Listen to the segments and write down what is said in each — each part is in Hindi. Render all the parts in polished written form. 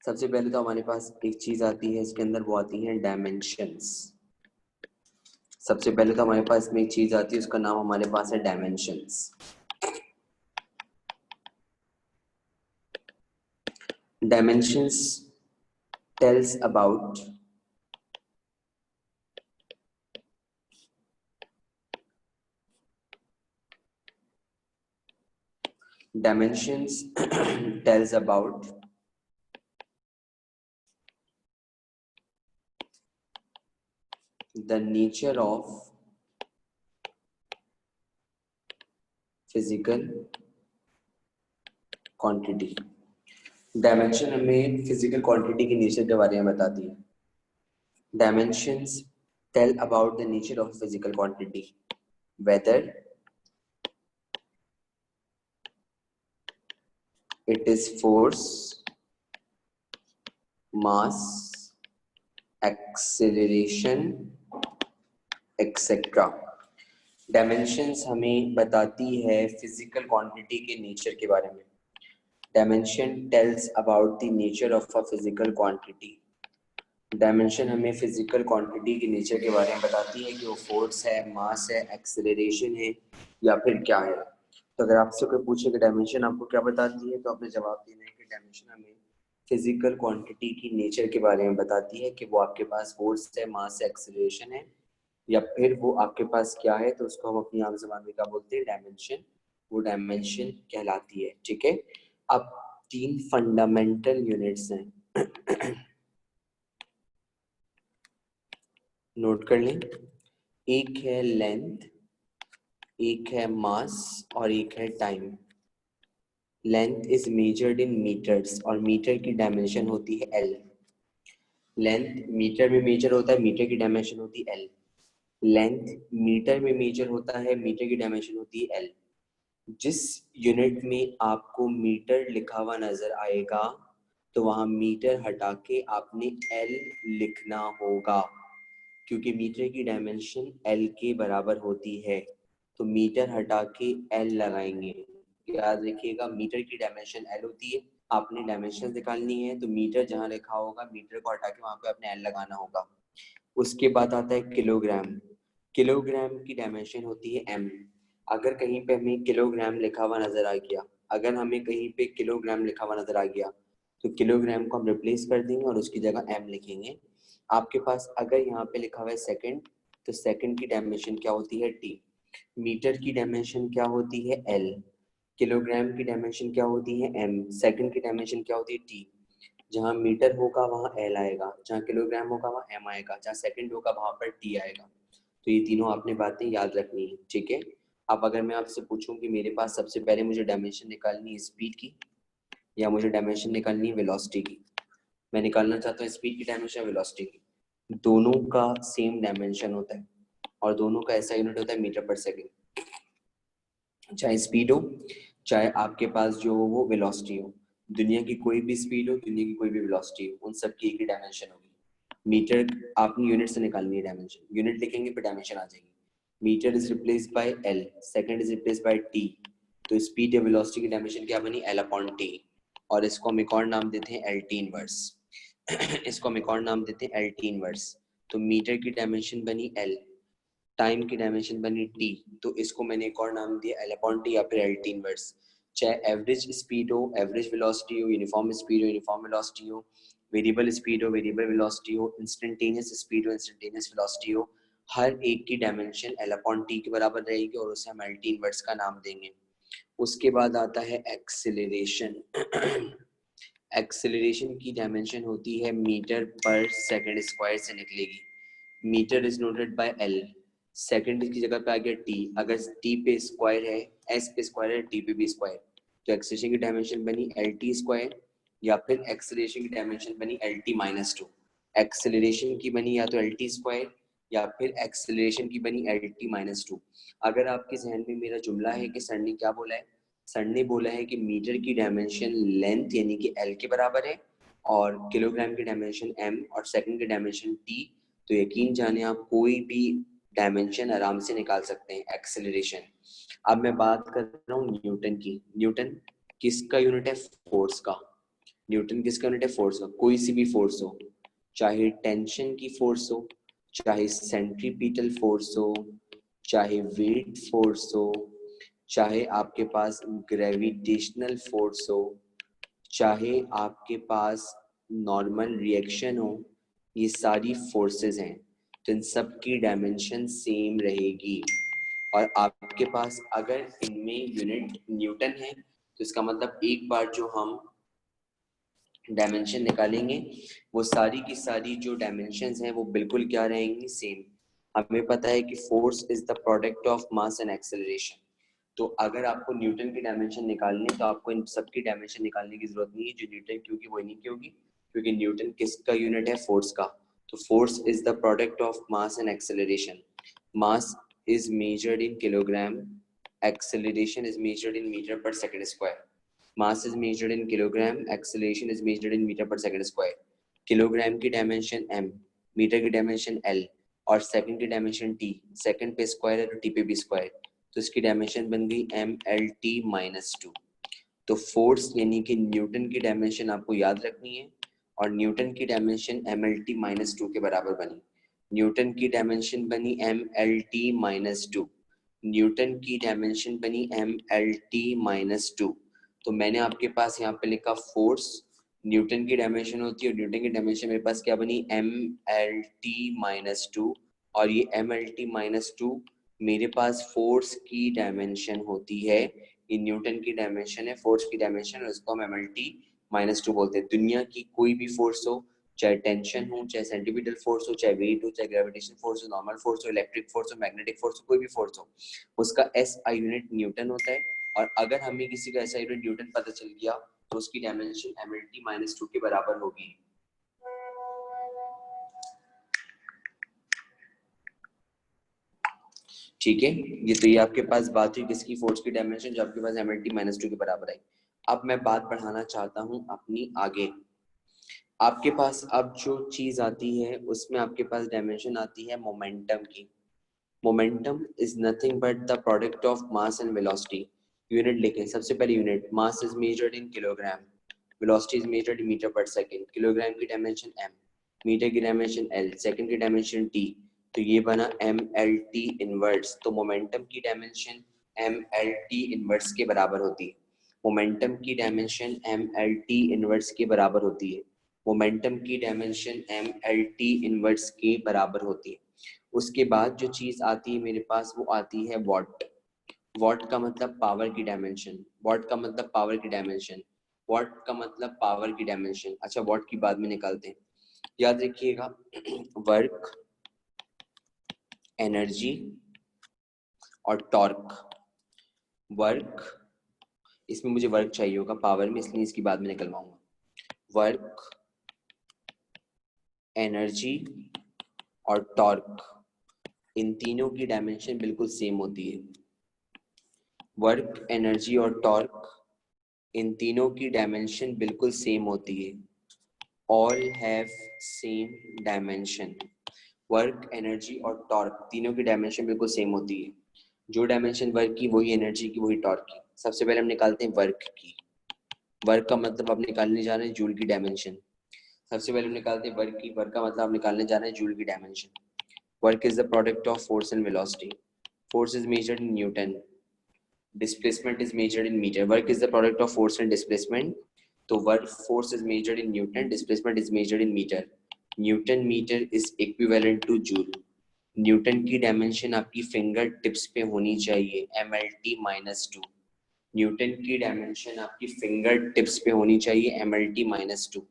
सबसे पहले तो हमारे पास एक चीज आती है, इसके अंदर वो आती है डायमेंशंस। सबसे पहले तो हमारे पास में एक चीज आती है, उसका नाम हमारे पास है dimensions. Dimensions tells about dimensions tells about the nature of physical quantity। Dimension हमें फिजिकल क्वांटिटी की नेचर के बारे में बताती है। Dimensions tell about the nature of physical quantity, whether it is force, mass, acceleration, etc। Dimensions हमें बताती है फिजिकल क्वांटिटी के नेचर के बारे में। Dimension tells about the nature of a physical quantity. Dimension हमें फिजिकल क्वांटिटी के नेचर के बारे में बताती है कि वो फोर्स है, मास है, एक्सेलरेशन है या फिर क्या है। तो अगर आपसे कोई पूछे कि डायमेंशन आपको क्या बताती है, तो आपने जवाब देना है कि डायमेंशन हमें फिजिकल क्वांटिटी की नेचर के बारे में बताती है कि वो आपके पास फोर्स है, मास है, एक्सेलरेशन है या फिर वो आपके पास क्या है। तो उसको हम अपनी आम ज़बान में क्या बोलते हैं, डायमेंशन। वो डायमेंशन कहलाती है। ठीक है, अब 3 फंडामेंटल यूनिट्स हैं, नोट कर लें। एक है लेंथ, एक है मास और एक है time. Length is measured in metres और मीटर की डायमेंशन होती है एल। लेंथ मीटर में मेजर होता है, मीटर की डायमेंशन होती है एल। लेंथ मीटर में मेजर होता है, मीटर की डायमेंशन होती है एल। जिस यूनिट में आपको मीटर लिखा हुआ नजर आएगा तो वहां मीटर हटा के आपने एल लिखना होगा, क्योंकि मीटर की डायमेंशन एल के बराबर होती है। तो मीटर हटा के एल लगाएंगे। याद रखिएगा, मीटर की डायमेंशन एल होती है, आपने डायमेंशन निकालनी है तो मीटर जहां लिखा होगा मीटर को हटा के वहां पे आपने एल लगाना होगा। उसके बाद आता है किलोग्राम। किलोग्राम की डायमेंशन होती है एम। अगर कहीं पे हमें किलोग्राम लिखा हुआ नजर आ गया, अगर हमें कहीं पे किलोग्राम लिखा हुआ नजर आ गया तो किलोग्राम को हम रिप्लेस कर देंगे और उसकी जगह एम लिखेंगे। आपके पास अगर यहाँ पे लिखा हुआ है सेकंड, तो सेकंड की डायमेंशन क्या होती है, टी। मीटर की डायमेंशन क्या होती है, एल। किलोग्राम की डायमेंशन क्या होती है, एम। सेकंड की डायमेंशन क्या होती है, टी। जहाँ मीटर होगा वहाँ एल आएगा, जहाँ किलोग्राम होगा वहाँ एम आएगा, जहाँ सेकंड होगा वहाँ पर टी आएगा। तो ये तीनों आपने बातें याद रखनी है। ठीक है, अब अगर मैं आपसे पूछूं कि मेरे पास सबसे पहले मुझे डायमेंशन निकालनी है स्पीड की या मुझे डायमेंशन निकालनी है वेलोसिटी की, मैं निकालना चाहता हूँ स्पीड की डायमेंशन, वेलोसिटी की। दोनों का सेम डायमेंशन होता है और दोनों का ऐसा यूनिट होता है मीटर पर सेकेंड। चाहे स्पीड हो, चाहे आपके पास जो हो वो वेलोसिटी हो, दुनिया की कोई भी स्पीड हो, दुनिया की कोई भी वेलोसिटी हो, उन सब की एक ही डायमेंशन होगी। मीटर आपने यूनिट से निकालनी है डायमेंशन, यूनिट लिखेंगे फिर डायमेंशन आ जाएगी। Metre is replaced by L, second is replaced by T. तो स्पीड या वेलोसिटी की डायमेंशन क्या बनी, एल अपॉन टी। और इसको हम एक और नाम देते हैं एल टी इनवर्स। इसको हम एक और नाम देते हैं एल टी इनवर्स। तो मीटर की डायमेंशन बनी एल, टाइम की डायमेंशन बनी टी, तो इसको मैंने एक और नाम दिया एल अपॉन टी या फिर एल टी इनवर्स। चाहे एवरेज स्पीड हो, एवरेज वेलोसिटी हो, यूनिफॉर्म स्पीड हो, यूनिफॉर्म वेलोसिटी हो, वेरिएबल स्पीड हो, वेरिएबल वेलोसिटी हो, इंस्टेंटेनियस स्पीड हो, इंस्टेंटेनियस वेलोसिटी हो, हर एक की डायमेंशन एल अपॉन टी के बराबर रहेगी और उसे हम एल टी इनवर्स का नाम देंगे। उसके बाद आता है एक्सेलरेशन। एक्सेलरेशन की डायमेंशन होती है मीटर पर सेकंड स्क्वायर से निकलेगी। Metre is noted by L, second की जगह पे आ गया टी। अगर टी पे स्क्वायर है, एस पे स्क्वायर है, टी पे भी स्क्वायर, तो एक्सेलरेशन की डायमेंशन बनी एल टी स्क्वायर या फिर एक्सेलरेशन की डायमेंशन बनी L T minus to. Acceleration की बनी या तो एल टी स्क्वायर या फिर एक्सेलरेशन की बनी एल टी माइनस टू। अगर आपके जहन में मेरा जुमला है कि सर ने क्या बोला है, सर ने बोला है कि मीटर की डायमेंशन लेंथ यानी कि एल के बराबर है और किलोग्राम की डायमेंशन एम और सेकंड की डायमेंशन टी, तो यकीन जाने आप कोई भी डायमेंशन आराम से निकाल सकते हैं एक्सेलरेशन। अब मैं बात कर रहा हूँ न्यूटन की। न्यूटन किसका यूनिट है, फोर्स का। न्यूटन किसका यूनिट है? फोर्स का। कोई सी भी फोर्स हो, चाहे टेंशन की फोर्स हो, चाहे सेंट्रीपिटल फोर्स हो, चाहे वेट फोर्स हो, चाहे आपके पास ग्रेविटेशनल फोर्स हो, चाहे आपके पास नॉर्मल रिएक्शन हो, ये सारी फोर्सेस हैं, तो इन सब की डायमेंशन सेम रहेगी। और आपके पास अगर इनमें यूनिट न्यूटन है तो इसका मतलब एक बार जो हम डायमेंशन निकालेंगे वो सारी की सारी जो डायमेंशंस हैं वो बिल्कुल क्या रहेंगी? सेम। हमें पता है कि force is the product of mass and acceleration, तो अगर आपको न्यूटन की डायमेंशन निकालनी है तो आपको इन सब की डायमेंशन निकालने की जरूरत नहीं है, जो न्यूटन की होगी वही नहीं की होगी, क्योंकि न्यूटन किसका यूनिट है? फोर्स का। तो force is the product of mass and acceleration. Mass is measured in kilogram, acceleration is measured in meter per second square. Mass is measured in kilogram, acceleration is measured in meter per second square. Kilogram की डायमेंशन m, मीटर की डायमेंशन l और सेकंड की डायमेंशन t। सेकंड पे स्क्वायर है तो t पे भी स्क्वायर, तो इसकी डायमेंशन बन गई mlt-2। तो फोर्स यानी कि न्यूटन की डायमेंशन आपको याद रखनी है, और न्यूटन की डायमेंशन mlt-2 के बराबर बनी। न्यूटन की डायमेंशन बनी mlt-2, न्यूटन की डायमेंशन बनी mlt-2। तो मैंने आपके पास यहाँ पे लिखा फोर्स, न्यूटन की डायमेंशन होती है, और न्यूटन की डायमेंशन मेरे पास क्या बनी? mlt-2, और ये mlt-2 मेरे पास फोर्स की डायमेंशन होती है। ये न्यूटन की डायमेंशन है, फोर्स की डायमेंशन, और इसको हम mlt-2 बोलते हैं। दुनिया की कोई भी फोर्स हो, चाहे टेंशन हो, चाहे सेंटीमीटर फोर्स हो, चाहे वेट हो, चाहे ग्रेविटेशन फोर्स हो, नॉर्मल फोर्स हो, इलेक्ट्रिक फोर्स हो, मैग्नेटिक फोर्स हो, कोई भी फोर्स हो, उसका SI यूनिट न्यूटन होता है। और अगर हमें किसी का SI यूनिट न्यूटन पता चल गया तो उसकी डायमेंशन mlt-2 के बराबर होगी। ठीक है, ये तो ये आपके पास बात हुई किसकी? फोर्स की डायमेंशन, जो आपके पास mlt-2 के बराबर है। अब मैं बात बढ़ाना चाहता हूँ अपनी आगे। आपके पास अब जो चीज आती है उसमें आपके पास डायमेंशन आती है मोमेंटम की। Momentum is nothing but the product of mass and velocity. Unit लिखें, सबसे पहले unit, mass is measured in kilogram, velocity is measured in metre per second, kilogram की डायमेंशन m, मीटर की डायमेंशन l, सेकंड की डायमेंशन t, तो ये बना mlt इनवर्स। तो मोमेंटम की डायमेंशन mlt इनवर्स के बराबर होती है। मोमेंटम की डायमेंशन mlt इनवर्स के बराबर होती है। मोमेंटम की डायमेंशन mlt इनवर्स के बराबर होती है। उसके बाद जो चीज आती है मेरे पास वो आती है वॉट। वॉट का मतलब पावर की डायमेंशन, वॉट का मतलब पावर की डायमेंशन, वॉट का मतलब पावर की डायमेंशन। अच्छा, वॉट की बाद में निकालते हैं, याद रखिएगा। वर्क, एनर्जी और टॉर्क। वर्क, इसमें मुझे वर्क चाहिए होगा पावर में, इसलिए इसकी बाद में निकलवाऊंगा। वर्क, एनर्जी और टॉर्क, इन तीनों की डायमेंशन बिल्कुल सेम होती है। वर्क, एनर्जी और टॉर्क, इन तीनों की डायमेंशन बिल्कुल सेम होती है। All have same dimension. Work, energy और टॉर्क तीनों की डायमेंशन बिल्कुल सेम होती है। जो डायमेंशन वर्क की वही एनर्जी की वही टॉर्क की। सबसे पहले हम निकालते हैं वर्क की। वर्क का मतलब आप निकालने जा रहे हैं जूल की डायमेंशन। सबसे पहले हम निकालते हैं वर्क की। वर्क का मतलब आप निकालने जा रहे हैं जूल की dimension. Work is the product of force and velocity. Force is measured in Newton, displacement is measured in meter. Work is the product of force and displacement, तो work, force is measured in Newton, displacement is measured in meter. Newton meter is equivalent to joule. Newton की डायमेंशन आपकी फिंगर टिप्स पे होनी चाहिए, mlt-2। न्यूटन की डायमेंशन आपकी फिंगर टिप्स पे होनी चाहिए, mlt-2।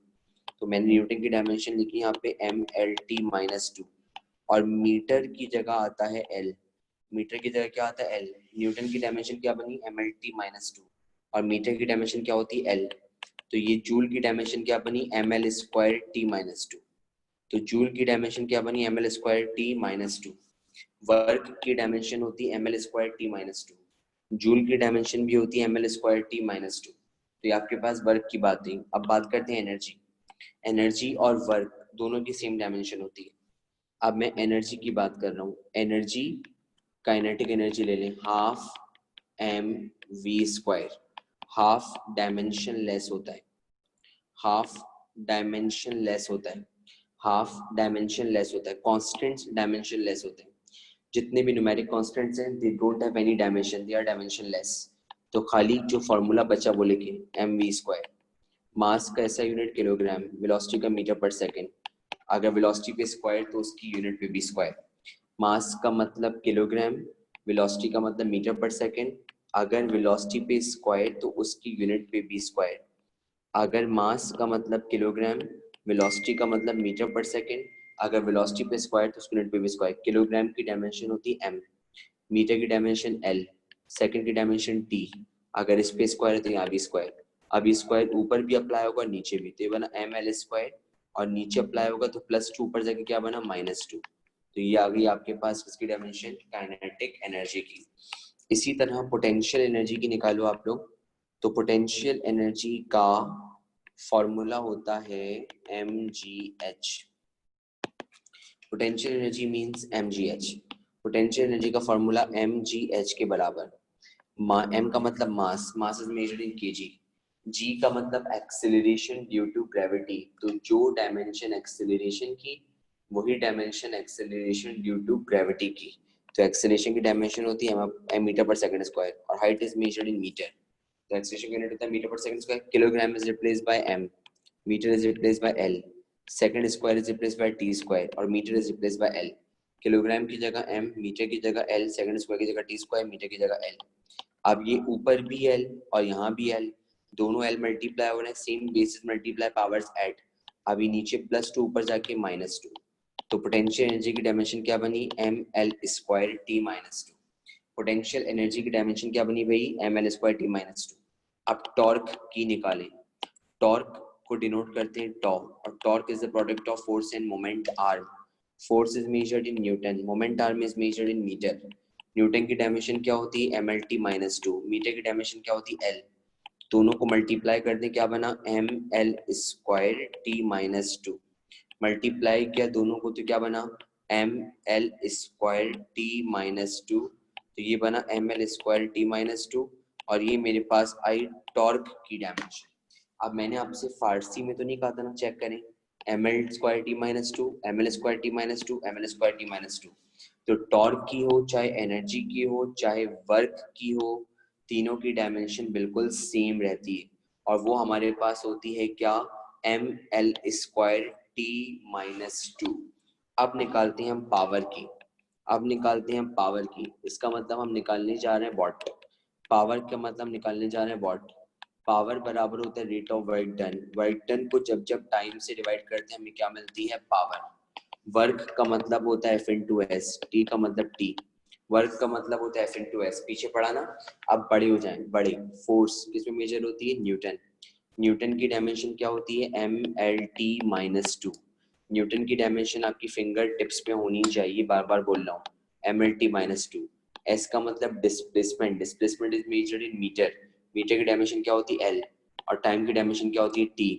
तो मैंने न्यूटन की डायमेंशन लिखी यहाँ पे mlt-2, और मीटर की जगह आता है l। मीटर की जगह क्या आता है l। न्यूटन की डायमेंशन क्या बनी? mlt-2, और मीटर की डायमेंशन क्या होती है l। तो ये जूल की डायमेंशन क्या बनी? ml²t-2। तो जूल की डायमेंशन क्या बनी? ml²t-2। वर्क की डायमेंशन होती है ml²t-2, जूल की डायमेंशन भी होती है ml²t-2। तो ये आपके पास वर्क की बात थी। अब बात करते हैं एनर्जी। एनर्जी और वर्क दोनों की सेम डायमेंशन होती है। अब मैं एनर्जी की बात कर रहा हूँ। एनर्जी, काइनेटिक एनर्जी ले लें, half mv²। Half dimension less होता है, हाफ डायमेंशन लेस होता है, हाफ डायमेंशन लेस होता है, कॉन्स्टेंट्स डायमेंशन लेस होते हैं। जितने भी न्यूमेरिक कॉन्स्टेंट्स हैं they don't have any dimension, they are dimensionless. तो खाली जो फॉर्मूला बचा वो लिखे mv²। मास का ऐसा यूनिट किलोग्राम, वेलोसिटी का मीटर पर सेकंड। अगर वेलोसिटी पे स्क्वायर तो उसकी यूनिट पे भी स्क्वायर। मास का मतलब किलोग्राम, वेलोसिटी का मतलब मीटर पर सेकंड। अगर वेलोसिटी पे स्क्वायर तो उसकी यूनिट पे भी स्क्वायर। अगर मास का मतलब किलोग्राम, वेलोसिटी का मतलब मीटर पर सेकंड, अगर वेलोसिटी पे स्क्वायर तो उसकी यूनिट पे भी स्क्वायर। किलोग्राम की डायमेंशन होती है m, मीटर की डायमेंशन l, सेकंड की डायमेंशन t। अगर इस पे स्क्वायर है तो यहाँ भी स्क्वायर। अब ये स्क्वायर ऊपर भी अप्लाई होगा नीचे भी, तो ये बना ml², और नीचे अप्लाई होगा तो +2 ऊपर जाके क्या बना -2। तो ये आ गई आपके पास किसकी डायमेंशन, काइनेटिक एनर्जी की। इसी तरह पोटेंशियल एनर्जी की निकालो आप लोग। तो पोटेंशियल एनर्जी का फॉर्मूला होता है mgh। Potential energy means mgh। Potential energy का फॉर्मूला mgh के बराबर। m का मतलब mass, mass is measured in kg। g का मतलब एक्सेलरेशन ड्यू टू ग्रेविटी, तो जो डायमेंशन एक्सेलरेशन की वही dimension acceleration due to gravity की। तो एक्सेलरेशन की डायमेंशन होती है m metre per second square, और height is measured in metre. तो एक्सेलरेशन यूनिट होता है metre per second square. Kilogram is replaced by m, metre is replaced by l, second square is replaced by t square, और metre is replaced by l। Kilogram की जगह m, मीटर की जगह l, सेकंड स्क्वायर की जगह t स्क्वायर, मीटर की जगह l। अब ये ऊपर भी l और यहाँ भी l, दोनों l मल्टीप्लाई हो रहे हैं, same basis multiply powers add. अभी नीचे +2 ऊपर जाके -2। तो पोटेंशियल एनर्जी की डायमेंशन क्या बनी, ml² t-2। पोटेंशियल एनर्जी की डायमेंशन क्या बनी भाई, ml² t-2। अब टॉर्क की निकालें। टॉर्क को डिनोट करते हैं टॉ, और torque is the product of force and moment arm. Force is measured in newton, moment arm is measured in metre. Newton की डायमेंशन क्या होती है, mlt-2। मीटर की डायमेंशन क्या होती है, l। दोनों को मल्टीप्लाई कर दें, क्या बना, ml² t-2। मल्टीप्लाई किया दोनों को तो क्या बना, ml² t-2। तो ये बना ml² t-2, और ये मेरे पास आई टॉर्क की डायमेंशन। अब मैंने आपसे फारसी में तो नहीं कहा था ना, चेक करें, ml² t-2, ml² t-2, ml² t-2। तो टॉर्क की हो, चाहे एनर्जी की हो, चाहे वर्क की हो, तीनों की डायमेंशन बिल्कुल सेम रहती है, और वो हमारे पास होती है क्या, ml² t-2। अब निकालते हैं हम पावर की। अब निकालते हैं हम पावर की, इसका मतलब हम निकालने जा रहे हैं वॉट। पावर का मतलब निकालने जा रहे हैं वॉट। पावर बराबर होता है rate of work done. Work done को जब जब टाइम से डिवाइड करते हैं हमें क्या मिलती है, पावर। वर्क का मतलब होता है F/S, टी का मतलब टी। वर्क का मतलब होता है F/S, पीछे पढ़ा ना। अब बड़े हो जाएं, बड़े। फोर्स किसमें मेजर होती है, न्यूटन। न्यूटन की डायमेंशन क्या होती है, mlt-2। न्यूटन की डायमेंशन आपकी फिंगर टिप्स पे होनी चाहिए, बार बार बोल रहा हूँ, mlt-2। एस का मतलब displacement, displacement is measured in metre. Metre की डायमेंशन क्या होती है, l, और टाइम की डायमेंशन क्या होती है, t।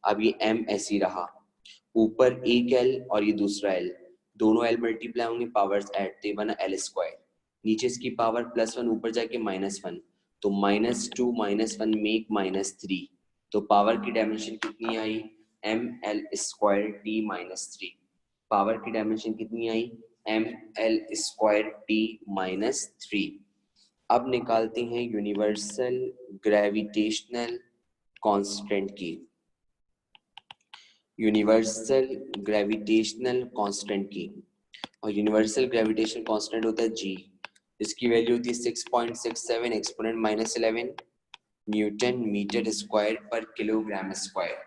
अब ये m ऐसी रहा, ऊपर एक l और ये दूसरा l, दोनों l मल्टीप्लाई होंगे, पावर्स ऐड, तो ये बना l²। नीचे इसकी पावर +1 ऊपर जाके -1, तो -2 -1 मेक -3। तो पावर की डायमेंशन कितनी आई, ml² t-3। पावर की डायमेंशन कितनी आई, ml² t-3। अब निकालते हैं यूनिवर्सल ग्रेविटेशनल कांस्टेंट की। यूनिवर्सल ग्रेविटेशनल कांस्टेंट की, और यूनिवर्सल ग्रेविटेशनल कांस्टेंट होता है g, इसकी वैल्यू होती है 6.67 एक्सपोनेंट -11 न्यूटन मीटर स्क्वायर पर kilogram square.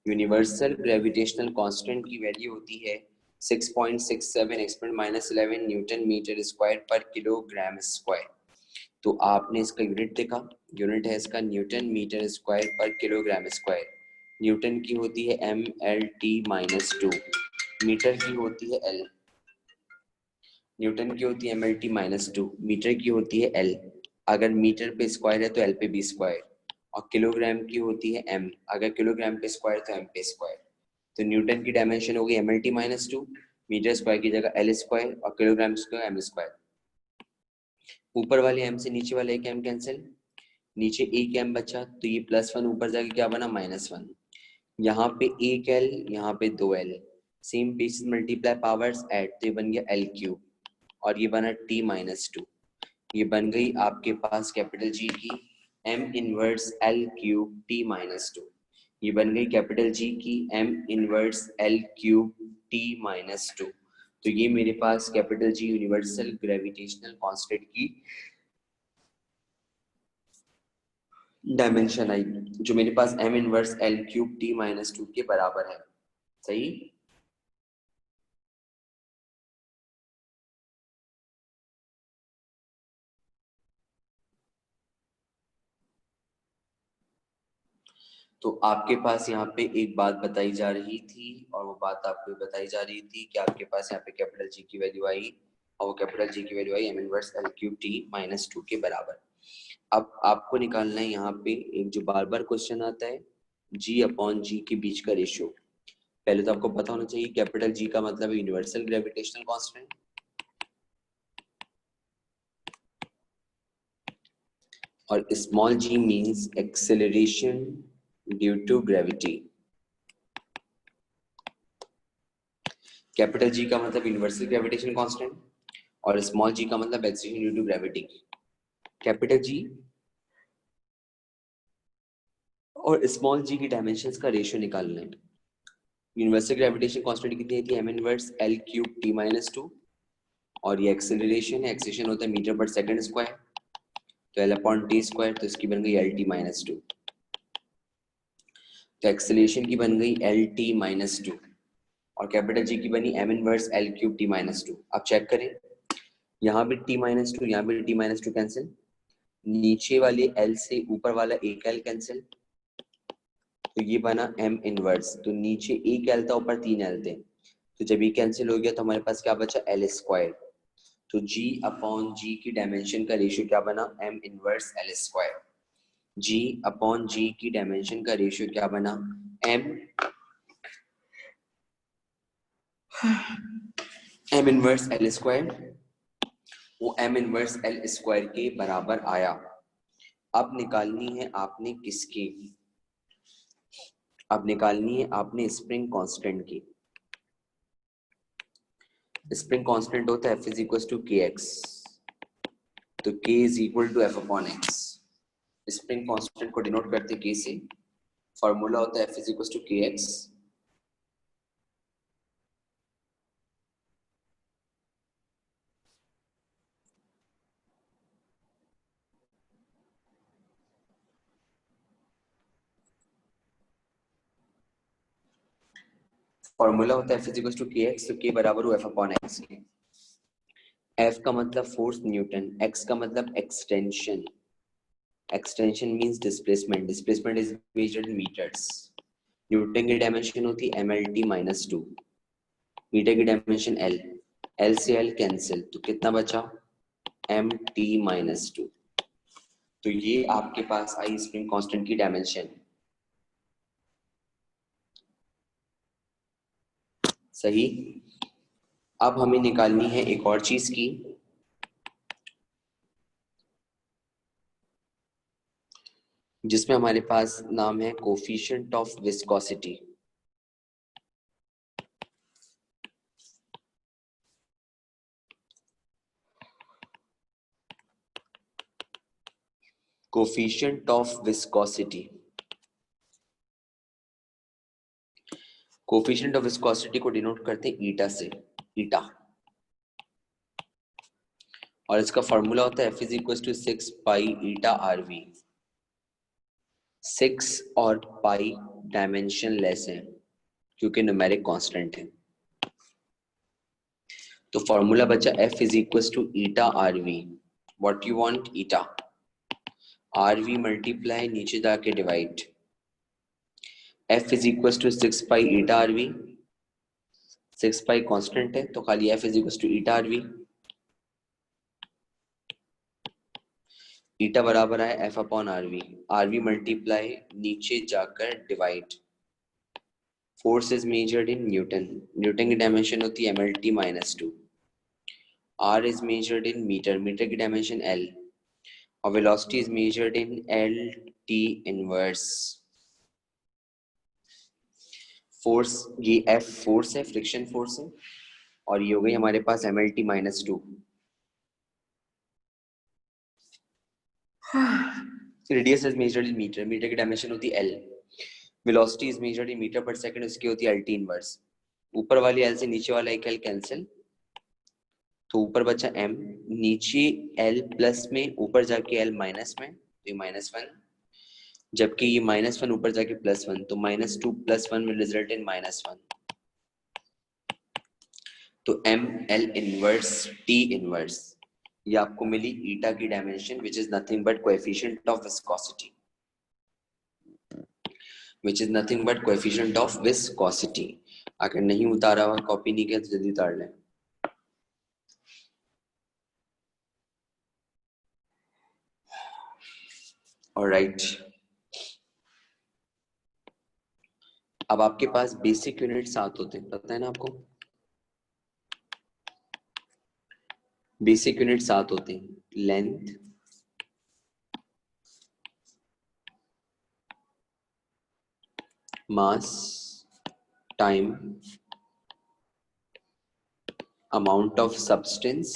Universal gravitational constant की वैल्यू होती है 6.67 एक्सपोनेंट -11 न्यूटन मीटर स्क्वायर पर किलोग्राम स्क्वायर। तो आपने इसका यूनिट देखा, यूनिट है इसका न्यूटन मीटर स्क्वायर पर किलोग्राम स्क्वायर। न्यूटन की होती है mlt-2, मीटर की होती है l। न्यूटन की होती है mlt-2, मीटर की होती है l। अगर मीटर पे स्क्वायर है तो l पे भी स्क्वायर, और किलोग्राम की होती है m, अगर किलोग्राम पे स्क्वायर तो m पे स्क्वायर। तो न्यूटन की डायमेंशन होगी mlt-2, मीटर स्क्वायर की जगह l², और किलोग्राम स्क्वायर m²। ऊपर वाले m से नीचे वाले एक m कैंसिल, नीचे एक m बचा, तो ये +1 ऊपर जाके क्या बना, -1। यहाँ पे एक एल, यहाँ पे दो L, same basis multiply powers add, तो ये बन गया एल क्यूब और ये बना टी माइनस टू। ये बन गई आपके पास कैपिटल जी की m inverse L cube T minus two. ये बन गई कैपिटल जी की m inverse L cube T minus two. तो ये मेरे पास capital G universal gravitational constant की डायमेंशन आई, जो मेरे पास m inverse L cube T minus two के बराबर है। सही। तो आपके पास यहाँ पे एक बात बताई जा रही थी, और वो बात आपको बताई जा रही थी कि आपके पास यहाँ पे कैपिटल जी की वैल्यू आई, और वो कैपिटल जी की value I am inverse L cube T minus two के बराबर। अब आपको निकालना है यहाँ पे एक जो बार बार क्वेश्चन आता है, जी अपॉन जी के बीच का रेशियो। पहले तो आपको पता होना चाहिए कैपिटल जी का मतलब यूनिवर्सल ग्रेविटेशनल कांस्टेंट, और small G means acceleration due to gravity. Capital G का मतलब यूनिवर्सल ग्रेविटेशन कांस्टेंट और स्मॉल जी का मतलब acceleration due to gravity. Capital G और स्मॉल जी की डायमेंशंस का रेशियो निकालना है। यूनिवर्सल ग्रेविटेशन कांस्टेंट कितनी थी, M inverse L cube T minus two, और ये एक्सेलरेशन है, एक्सेलरेशन होता है मीटर पर सेकंड स्क्वायर, तो एल अपॉन टी स्क्वायर, तो इसकी बन गई एल टी माइनस टू। तो एक्सेलरेशन की बन गई एल टी माइनस टू और कैपिटल जी की बनी M inverse L cube T minus two. अब चेक करें, यहाँ भी टी माइनस टू, यहाँ भी टी माइनस टू कैंसिल, नीचे वाले एल से ऊपर वाला एक एल कैंसिल, तो ये बना एम इनवर्स, तो नीचे एक एल था ऊपर तीन एल थे, तो जब ये कैंसिल हो गया तो हमारे पास क्या बचा, एल स्क्वायर। तो जी अपॉन जी की डायमेंशन का रेशियो क्या बना, एम इनवर्स एल स्क्वायर। जी अपॉन जी की डायमेंशन का रेशियो क्या बना, एम इनवर्स एल स्क्वायर, वो एम इनवर्स एल स्क्वायर के बराबर आया। अब निकालनी है आपने किसकी, अब निकालनी है आपने स्प्रिंग कांस्टेंट की। स्प्रिंग कांस्टेंट होता है F is equal to K X, तो K is equal to F upon X. Spring constant को डिनोट करते के से, फॉर्मूला होता है F is equal to K X, formula होता है F is equal to K X, तो के बराबर हो एफ अपॉन एक्स के। एफ का मतलब फोर्स न्यूटन, एक्स का मतलब extension, extension means displacement, displacement is measured in metres. Newton की डायमेंशन होती है M L T minus two, metre की डायमेंशन एल, एल से एल कैंसिल, तो कितना बचा, एम टी माइनस टू। तो ये आपके पास आई स्प्रिंग कांस्टेंट की डायमेंशन। सही। अब हमें निकालनी है एक और चीज की, जिसमें हमारे पास नाम है coefficient of viscosity. Coefficient of viscosity, coefficient of viscosity को डिनोट करते हैं ईटा से, ईटा, और इसका फॉर्मूला होता है F is equal to six pi eta R V. Six और पाई डायमेंशन लेस है क्योंकि न्यूमेरिक कांस्टेंट है, तो फॉर्मूला बचा F is equal to eta R V. What you want, eta R V multiply नीचे जाके divide, F is equal to six pi eta R V, six pi constant है तो खाली F is equal to eta R V, eta बराबर है F upon R V multiply नीचे जाकर divide, force is measured in newton, newton की डायमेंशन होती है M L T minus two, are is measured in metre, metre की डायमेंशन एल, और velocity is measured in L T inverse. Force, ये F फोर्स है, फ्रिक्शन फोर्स है, और ये हो गई हमारे पास MLT -2। Radius is measured in metre, metre की डायमेंशन होती है L। Velocity is measured in metre per second, उसकी होती है LT इनवर्स। ऊपर वाली L से नीचे वाला एक L कैंसिल, तो ऊपर बचा M, नीचे L प्लस में, ऊपर जाके L माइनस में, तो ये -1, जबकि ये -1 ऊपर जाके +1, तो -2 + 1 will result in -1। तो ML इनवर्स T इनवर्स, ये आपको मिली ईटा की dimension, which is nothing but coefficient of viscosity, which is nothing but coefficient of viscosity. अगर नहीं उतारा हुआ, कॉपी नहीं किया तो जल्दी उतार लें। ऑलराइट, अब आपके पास बेसिक यूनिट 7 होते हैं, पता है ना आपको? बेसिक यूनिट 7 होते हैं, length, mass, time, amount of substance,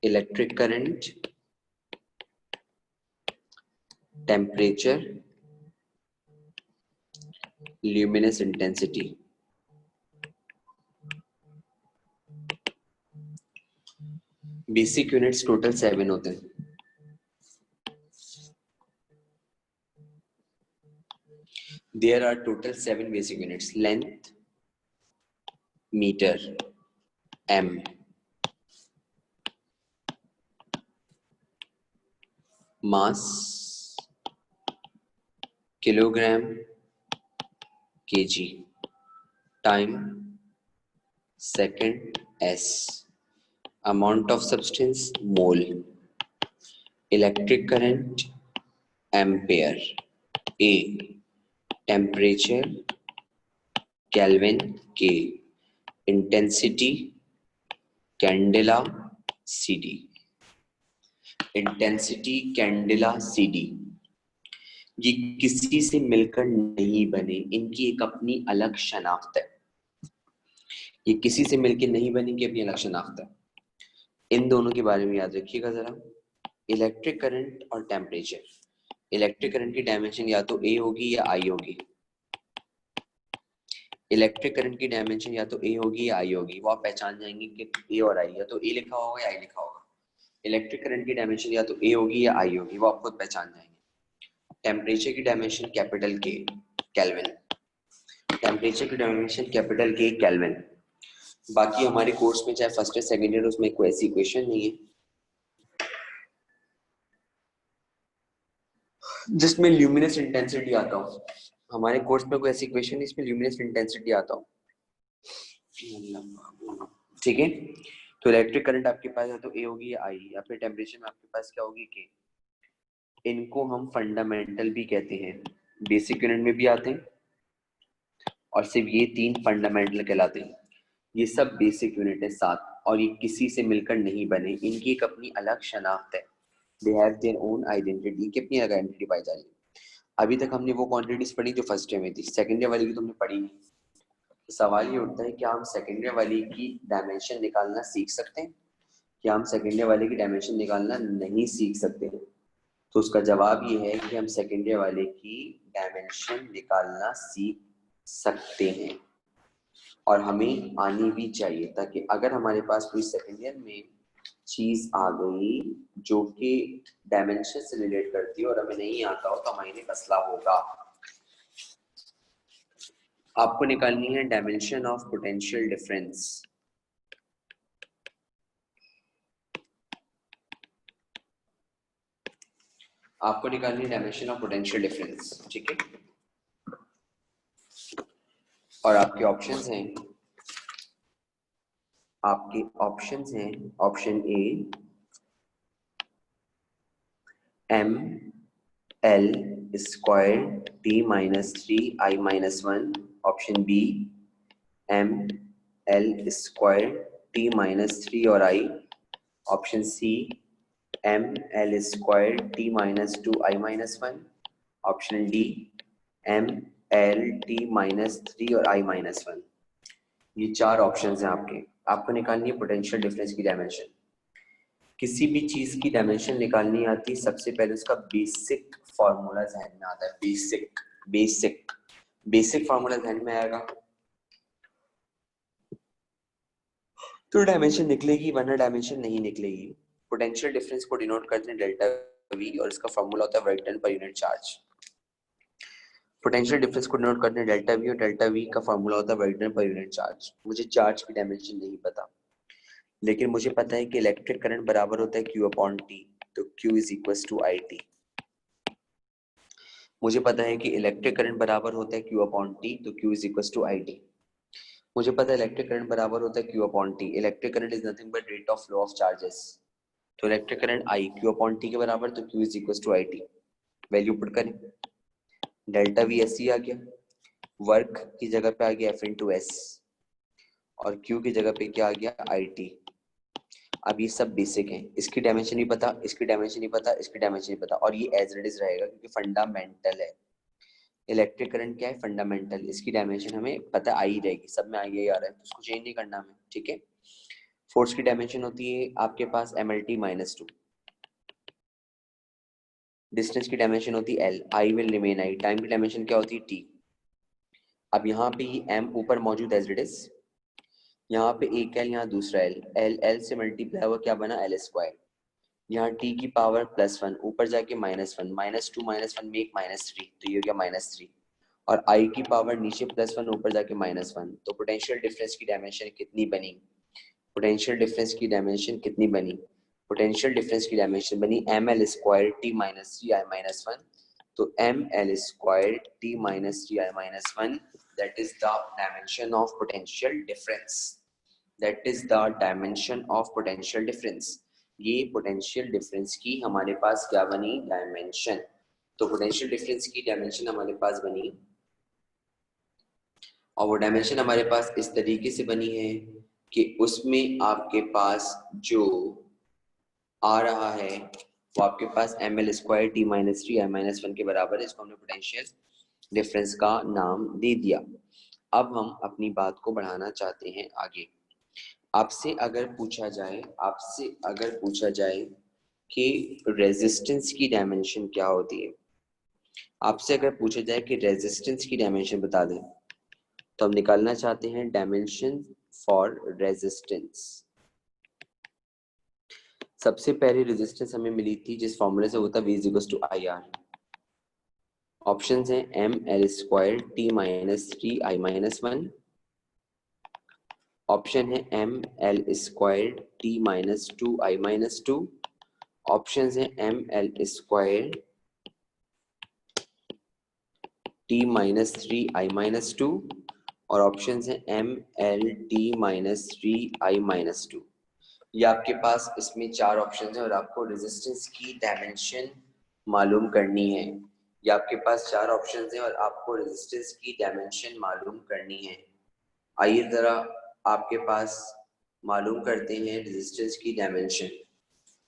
electric current, temperature, luminous intensity। Basic units total 7 होते हैं। There are total 7 basic units: length, meter, m, mass, kilogram, kg, time, second, s, amount of substance, mole, electric current, ampere, a, temperature, Kelvin, K, intensity, candela, CD, intensity, candela, CD। ये किसी से मिलकर नहीं बने, इनकी एक अपनी अलग शनाख्त है। ये किसी से मिलकर नहीं बने, इनकी अपनी अलग शनाख्त है। इन दोनों के बारे में याद रखिएगा जरा, इलेक्ट्रिक करंट और टेम्परेचर। इलेक्ट्रिक करंट की डायमेंशन या तो A होगी या I होगी। इलेक्ट्रिक करंट की डायमेंशन या तो A होगी या I होगी, वो आप पहचान जाएंगे कि A और I, या तो A लिखा होगा या I लिखा होगा। इलेक्ट्रिक करंट की डायमेंशन या तो A होगी या I होगी, वो आप खुद पहचान जाएंगे। टेम्परेचर की dimension capital K, kelvin. Temperature की डायमेंशन कैपिटल K, केल्विन। बाकी हमारे कोर्स में चाहे फर्स्ट या सेकंड ईयर, उसमें कोई ऐसी इक्वेशन नहीं है जिसमें ल्यूमिनस इंटेंसिटी आता हो। हमारे कोर्स में कोई ऐसी इक्वेशन नहीं इसमें ल्यूमिनस इंटेंसिटी आता हो, ठीक है? तो इलेक्ट्रिक करंट आपके पास या तो A होगी या I, या फिर टेम्परेचर में आपके पास क्या होगी, K। इनको हम फंडामेंटल भी कहते हैं, बेसिक यूनिट में भी आते हैं, और सिर्फ ये 3 फंडामेंटल कहलाते हैं। ये सब बेसिक यूनिट है 7, और ये किसी से मिलकर नहीं बने, इनकी एक अपनी अलग शनाख्त है। They have their own identity, की अपनी अलग आइडेंटिटी पाई जा रही है। अभी तक हमने वो क्वांटिटीज पढ़ी जो फर्स्ट ईयर में थी, सेकंड ईयर वाली की तुमने पढ़ी नहीं। सवाल ये उठता है कि हम सेकंड ईयर वाली की डायमेंशन निकालना सीख सकते हैं, क्या हम सेकंड ईयर वाले की डायमेंशन निकालना नहीं सीख सकते हैं? तो उसका जवाब ये है कि हम सेकंड ईयर वाले की डायमेंशन निकालना सीख सकते हैं, और हमें आनी भी चाहिए, ताकि अगर हमारे पास कोई सेकंड ईयर में चीज आ गई जो कि डायमेंशन से रिलेट करती है और हमें नहीं आता हो, तो हमारे मसला होगा। आपको निकालनी है डायमेंशन ऑफ पोटेंशियल डिफरेंस। आपको निकालनी है डायमेंशन ऑफ पोटेंशियल डिफरेंस, ठीक है? और आपके ऑप्शंस हैं, आपके ऑप्शंस हैं, ऑप्शन ए m l स्क्वायर t -3 i -1, option B m l स्क्वायर t -3 और i, option C m l स्क्वायर t -2 i -1, option D m L T minus 3 और आई माइनस 1। ये चार ऑप्शंस हैं आपके। आपको निकालनी है पोटेंशियल डिफरेंस की डायमेंशन। किसी भी चीज की डायमेंशन निकालनी आती है, सबसे पहले उसका बेसिक फॉर्मूला ध्यान में आता है। बेसिक बेसिक बेसिक फॉर्मूला ध्यान में आएगा तो डायमेंशन निकलेगी, वरना डायमेंशन नहीं निकलेगी। पोटेंशियल डिफरेंस को डिनोट करते हैं डेल्टा वी, और इसका फॉर्मूला होता है work done per unit charge. Potential difference को डिनोट करते हैं डेल्टा वी, और डेल्टा वी का फॉर्मूला होता है work done per unit charge. मुझे चार्ज की डायमेंशन नहीं पता, लेकिन मुझे पता है कि इलेक्ट्रिक करंट बराबर होता है Q अपॉन टी, तो Q is equal to I T. मुझे पता है कि इलेक्ट्रिक करंट बराबर होता है Q अपॉन टी, तो Q is equal to I T. मुझे पता है इलेक्ट्रिक करंट बराबर होता है Q upon T. Electric current is nothing but rate of flow of charges, तो electric current I Q upon T के बराबर, तो Q is equal to I T. Value put करें, डेल्टा वी एस सी आ गया, वर्क की जगह पे आ गया F इंटू एस, और Q की जगह पे क्या आ गया आई टी। अब ये सब बेसिक हैं, इसकी डायमेंशन नहीं पता, इसकी डायमेंशन नहीं पता, इसकी डायमेंशन नहीं पता, और ये एज इट इज रहेगा क्योंकि फंडामेंटल है। इलेक्ट्रिक करंट क्या है? फंडामेंटल। इसकी डायमेंशन हमें पता आई रहेगी, सब में आई आ रहा है, तो उसको चेंज नहीं करना हमें, ठीक है। फोर्स की डायमेंशन होती है आपके पास M L T minus 2। Distance की डायमेंशन होती है L, I will remain I. Time की डायमेंशन क्या होती है? टी। अब यहाँ पे एम ऊपर मौजूद एज इट इज, यहाँ पे एक एल, यहाँ दूसरा एल, एल एल से मल्टीप्लाई हुआ, क्या बना? L square. यहाँ टी की पावर +1, ऊपर जाके -1, -2 -1 मेक -3, तो ये हो गया -3। और आई की पावर नीचे +1, ऊपर जाके -1, तो पोटेंशियल डिफरेंस की डायमेंशन कितनी बनी? पोटेंशियल डिफरेंस की डायमेंशन कितनी बनी? पोटेंशियल डिफरेंस की डायमेंशन बनी M L square T minus 3 I minus 1, तो M L square T minus 3 I minus 1, that is the dimension of potential difference. That is the dimension of potential difference. ये पोटेंशियल डिफरेंस की हमारे पास क्या बनी? डायमेंशन। तो पोटेंशियल डिफरेंस की डायमेंशन हमारे पास बनी, और वो डायमेंशन हमारे पास इस तरीके से बनी है कि उसमें आपके पास जो आ रहा है वो आपके पास M L square T minus 3 I minus 1 के बराबर है। इसको हमने पोटेंशियल डिफरेंस का नाम दे दिया। अब हम अपनी बात को बढ़ाना चाहते हैं आगे। आपसे अगर पूछा जाए कि रेजिस्टेंस की डायमेंशन क्या होती है, आपसे अगर पूछा जाए कि रेजिस्टेंस की डायमेंशन बता दें, तो हम निकालना चाहते हैं डायमेंशन फॉर रेजिस्टेंस। सबसे पहले रेजिस्टेंस हमें मिली थी जिस फॉर्मूले से होता V equals to I R. Options हैं M L square T minus 3 I minus 1, option है M L square T minus 2 I minus 2, option है M L square T minus 3 I minus 2, और ऑप्शन है M L T minus 3 I minus 2। ये आपके पास इसमें चार ऑप्शन है, और आपको रेजिस्टेंस की डायमेंशन मालूम करनी है। ये आपके पास चार ऑप्शन है और आपको रेजिस्टेंस की डायमेंशन मालूम करनी है। आइए जरा आपके पास मालूम करते हैं रेजिस्टेंस की डायमेंशन,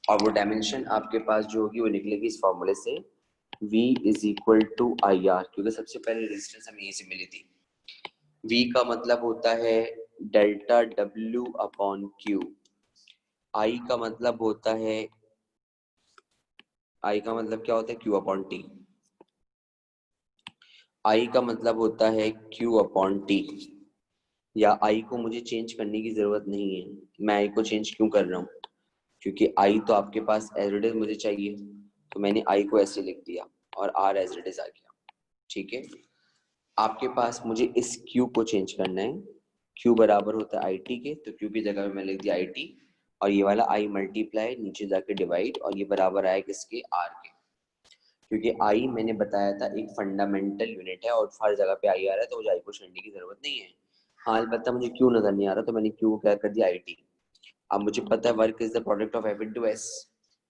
और वो डायमेंशन आपके पास जो होगी वो निकलेगी इस फॉर्मूले से V is equal to I R, क्योंकि सबसे पहले रेजिस्टेंस हमें यहीं से मिली थी। V का मतलब होता है delta W upon Q, I का मतलब होता है, I का मतलब क्या होता है? Q upon T। I का मतलब होता है Q अपॉन T, या I को मुझे चेंज करने की जरूरत नहीं है। मैं I को चेंज क्यों कर रहा हूँ? क्योंकि I तो आपके पास एज इट इज मुझे चाहिए, तो मैंने I को ऐसे लिख दिया और R एज इट इज आ गया, ठीक है। आपके पास मुझे इस Q को चेंज करना है। Q बराबर होता है IT के, तो Q की जगह मैं लिख दिया IT, और ये वाला I मल्टीप्लाई नीचे जाके डिवाइड, और ये बराबर आया किसके? R के। क्योंकि I मैंने बताया था एक फंडामेंटल यूनिट है, और हर जगह पे I आ रहा है, तो मुझे I को छोड़ने की जरूरत नहीं है। हाँ, अलबत्ता मुझे Q नजर नहीं आ रहा, तो मैंने Q को क्या कर दिया? IT। अब मुझे पता है work is the product of F into S.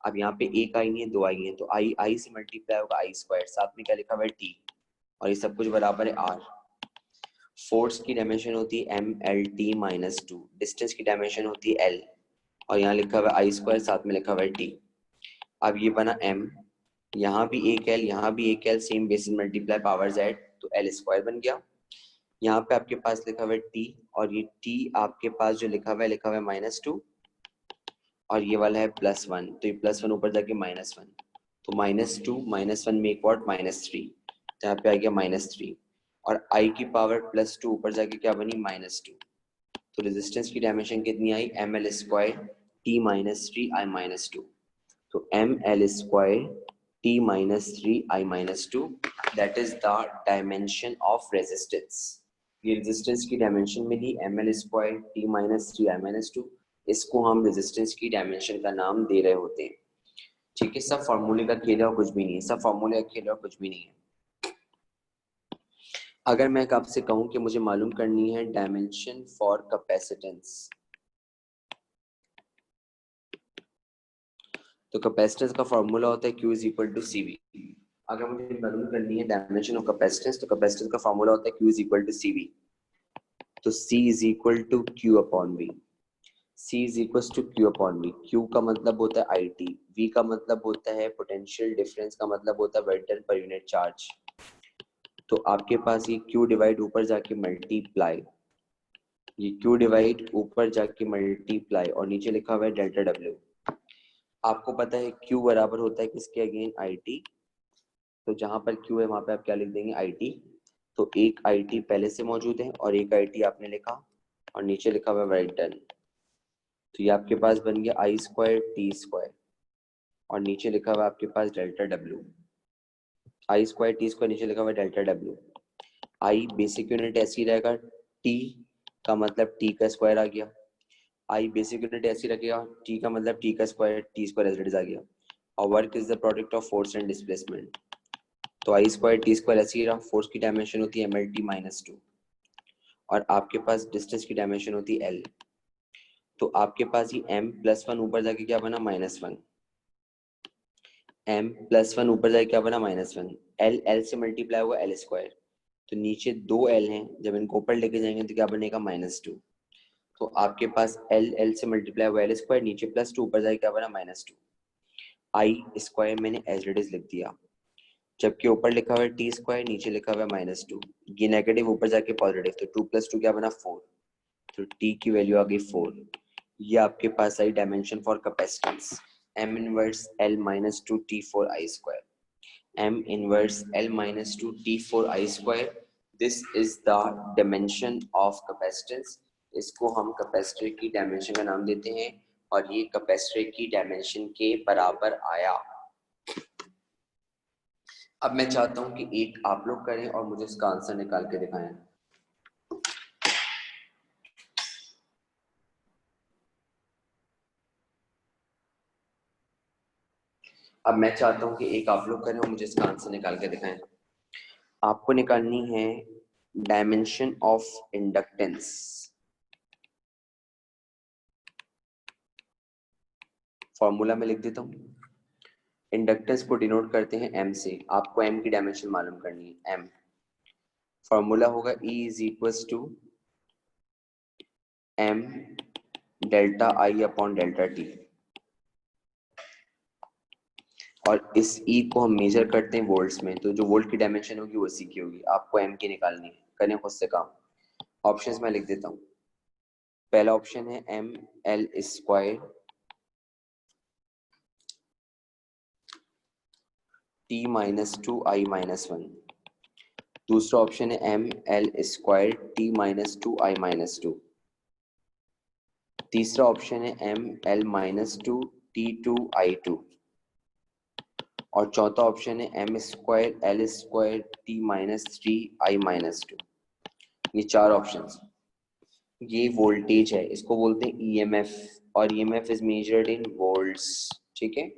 अब यहाँ पे एक आई है, दो आई है, तो आई से मल्टीप्लाई होगा आई स्क्वायर, साथ में क्या लिखा हुआ है? T, और ये सब कुछ बराबर है R। फोर्स की डायमेंशन होती है M L T minus 2, distance की डायमेंशन होती है L, और यहाँ लिखा हुआ है आई स्क्वायर, साथ में लिखा हुआ है T। अब ये बना M, यहाँ भी एक L, यहाँ भी एक L, same basis multiply power Z, तो एल स्क्वायर बन गया। यहाँ पे आपके पास लिखा हुआ है टी, और ये टी आपके पास जो लिखा हुआ है -2, और ये वाला है +1, तो ये +1 ऊपर जाके -1, तो -2 -1 मेक व्हाट -3, तो यहाँ पे आ गया -3, और आई की पावर +2 ऊपर जाके क्या बनी -2, तो रेजिस्टेंस की डायमेंशन कितनी आई ml स्क्वायर t -3 i -2, तो ml square t -3 i -2 that is the dimension of resistance. ये रेजिस्टेंस की डायमेंशन मिली ml स्क्वायर t -3 i -2, इसको हम रेजिस्टेंस की डायमेंशन का नाम दे रहे होते हैं। ठीक है, सब फॉर्मूले का खेल है और कुछ भी नहीं है, सब फॉर्मूले का खेल है और कुछ भी नहीं है। अगर मैं आपसे कहूं कि मुझे मालूम करनी है डायमेंशन फॉर कैपेसिटेंस, तो कैपेसिटेंस का फॉर्मूला होता है Q is equal to CV। अगर मुझे मालूम करनी है डायमेंशन ऑफ कैपेसिटेंस, तो कैपेसिटेंस का फॉर्मूला होता है Q is equal to CV, तो C is equal to Q upon V। C is equal to Q upon V। Q का मतलब होता है IT, V का मतलब होता है पोटेंशियल डिफरेंस, का मतलब होता है वोल्ट पर यूनिट चार्ज। तो आपके पास ये Q डिवाइड ऊपर जाके मल्टीप्लाई, ये Q डिवाइड ऊपर जाके मल्टीप्लाई, और नीचे लिखा हुआ है डेल्टा W। आपको पता है Q बराबर होता है किसके अगेन IT, तो जहां पर Q है वहां पे आप क्या लिख देंगे IT, तो एक IT पहले से मौजूद है और एक IT आपने लिखा, और नीचे लिखा हुआ है राइट डन, तो ये आपके पास बन गया I स्क्वायर T स्क्वायर, और नीचे लिखा हुआ है आपके पास delta W। I square T square, नीचे लिखा हुआ है delta W। I basic unit ऐसी रहेगा, T का मतलब T का स्क्वायर आ गया, I बेसिक यूनिट ऐसी रखेगा, T का मतलब T का square, T square as it is आ गया, और work is the product of force and displacement, तो आई स्क्वायर टी स्क्वायर ऐसे ही रहा। फोर्स की डायमेंशन होती है ml t -2, और आपके पास डिस्टेंस की डायमेंशन होती है l, तो आपके पास ये m+1 ऊपर जाके क्या बना -1, m+1 ऊपर जाके क्या बना -1, l l से मल्टीप्लाई हुआ l स्क्वायर, तो नीचे 2l हैं, जब इनको ऊपर लेके जाएंगे तो क्या बनेगा -2, तो आपके पास l l से मल्टीप्लाई हुआ l स्क्वायर, नीचे +2 ऊपर जाके क्या बना -2, आई स्क्वायर मैंने एज इट इज लिख दिया, जबकि ऊपर लिखा हुआ है टी स्क्वायर, नीचे लिखा हुआ है -2, ये नेगेटिव ऊपर जाके पॉजिटिव, तो 2 + 2 क्या बना 4, तो टी की वैल्यू आ गई 4। ये आपके पास I dimension for capacitance m inverse l -2 t4 i square, m inverse l -2 t4 i square, this is the dimension of capacitance. इसको हम कैपेसिटर की डायमेंशन का नाम देते हैं, और ये कैपेसिटर की डायमेंशन के बराबर आया। अब मैं चाहता हूं कि एक आप लोग करें और मुझे इसका आंसर निकाल के दिखाएं। अब मैं चाहता हूं कि एक आप लोग करें और मुझे इसका आंसर निकाल के दिखाएं। आपको निकालनी है डायमेंशन ऑफ इंडक्टेंस। फॉर्मूला में लिख देता हूं, इंडक्टेंस को डिनोट करते हैं m से। आपको m की डायमेंशन मालूम करनी है, m फॉर्मूला होगा E is equal to m delta I upon delta t, और इस E को हम मेजर करते हैं वोल्ट्स में, तो जो वोल्ट की डायमेंशन होगी वो C की होगी। आपको M की निकालनी है, करें खुद से काम। ऑप्शंस में लिख देता हूँ। पहला ऑप्शन है ml स्क्वायर t -2 i -1, दूसरा ऑप्शन है ml स्क्वायर t -2 i -2, तीसरा ऑप्शन है ml -2 t2 i2, और चौथा ऑप्शन है m स्क्वायर l स्क्वायर t -3 i -2। ये चार ऑप्शंस। ये वोल्टेज है, इसको बोलते हैं ईएमएफ, और EMF is measured in volts. ठीक है,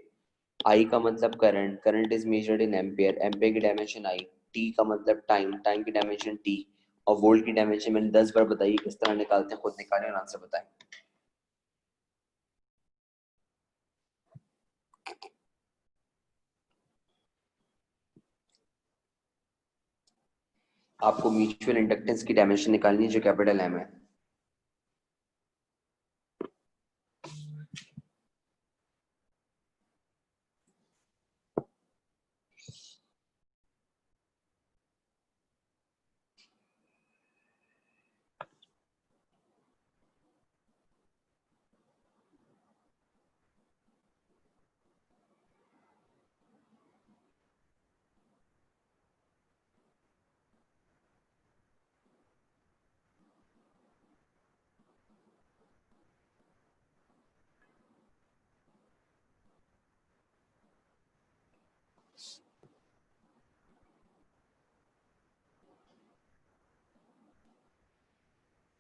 आई का मतलब current, current is measured in ampere, ampere की डायमेंशन आई, टी का मतलब टाइम, टाइम की डायमेंशन टी, और वोल्ट की डायमेंशन मैंने 10 बार बताई, किस तरह निकालते हैं खुद निकालें और आंसर बताएं। आपको म्यूचुअल इंडक्टेंस की डायमेंशन निकालनी है जो कैपिटल एम है।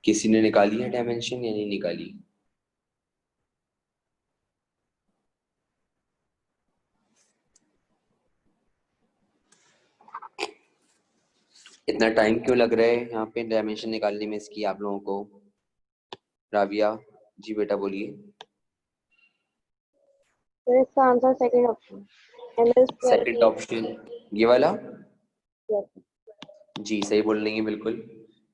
किसी ने निकाली है डायमेंशन या नहीं निकाली? इतना टाइम क्यों लग रहा है यहाँ पे डायमेंशन निकालने में इसकी आप लोगों को? राबिया जी बेटा बोलिए। तो इसका answer second option, ml² second option ये वाला? Yes. जी सही बोल रही है बिल्कुल।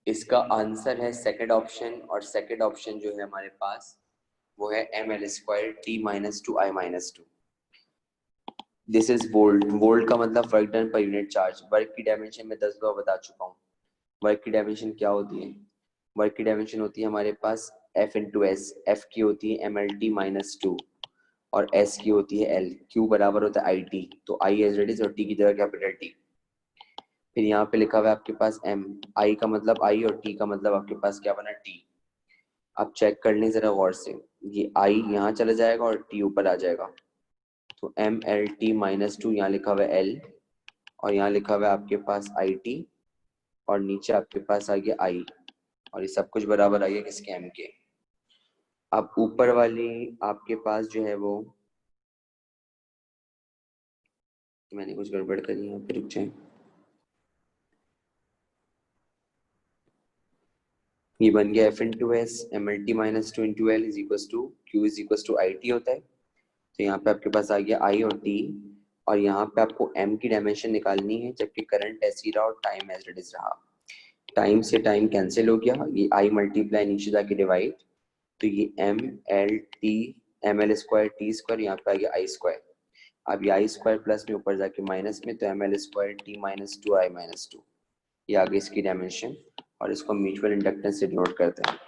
इसका आंसर है सेकंड ऑप्शन, और सेकंड ऑप्शन जो है हमारे पास वो है ml²T-2I-2। This is volt. Volt का मतलब work done per unit charge. Work की डायमेंशन में 10 बार बता चुका हूँ। वर्क की डायमेंशन क्या होती है? वर्क की डायमेंशन होती है हमारे पास F इंटू एस। एफ की होती है MLT-2 और एस की होती है L। Q बराबर होता है IT, तो I एज इट इज और T की जगह कैपिटल T। फिर यहाँ पे लिखा हुआ है आपके पास M। I का मतलब I और T का मतलब आपके पास क्या बना T। आप चेक कर लें जरा गौर से, ये I यहाँ चला जाएगा और T ऊपर आ जाएगा, तो MLT-2 यहाँ लिखा हुआ है L, और यहाँ लिखा हुआ है आपके पास IT, और नीचे आपके पास आ गया I, और ये सब कुछ बराबर आ गया किसके? M के। अब ऊपर वाली आपके पास जो है वो, मैंने कुछ गड़बड़ करी है, रुक जाए। ये बन गया F into S MLT-2 into L is equal to Q is equal to IT होता है। तो यहाँ पे आपके पास आ गया I और T, और यहाँ पे आपको M की डायमेंशन निकालनी है, जबकि करंट ऐसी रहा और टाइम एज इट इज रहा। टाइम से टाइम कैंसिल हो गया, ये I मल्टीप्लाई नीचे जाके डिवाइड, तो ये ML² यहाँ पे आ गया I²। अब ये I² प्लस में ऊपर जाके माइनस में, तो ML²T-2I-2 ये आ गई इसकी डायमेंशन। और इसको म्यूचुअल इंडक्टेंस से डिनोट करते हैं।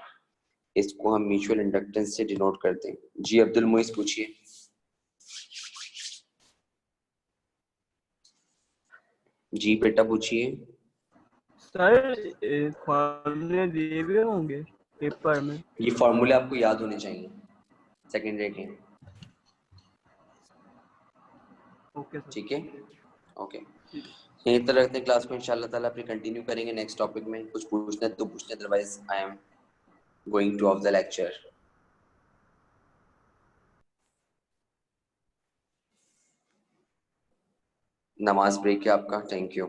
इसको हम म्यूचुअल इंडक्टेंस से डिनोट करते हैं। जी अब्दुल मुइस पूछिए। जी बेटा पूछिए। सर फॉर्मूले दिए हुए होंगे पेपर में? ये फॉर्मूले आपको याद होने चाहिए सेकेंडरी के। Okay sir. ठीक है, ओके। यहीं तक रखते हैं क्लास को, इंशाल्लाह ताला फिर कंटिन्यू करेंगे नेक्स्ट टॉपिक में। कुछ पूछना है तो पूछने, otherwise I am going two of the lecture. नमाज ब्रेक है आपका, थैंक यू।